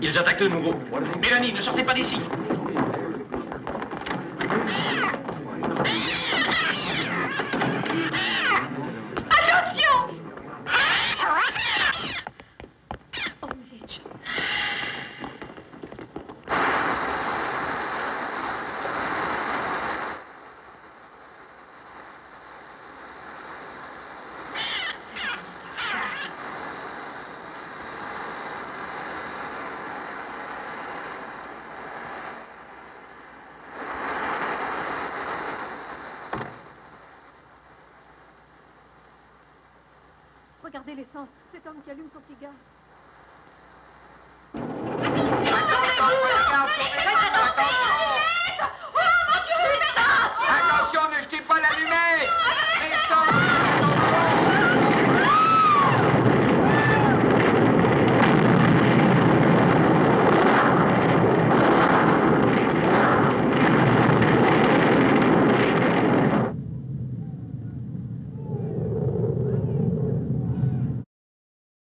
Ils attaquent de nouveau. Mélanie, ne sortez pas d'ici. Attention! Oh, Mitch. Regardez l'essence, cet homme qui allume son cigare. Attention,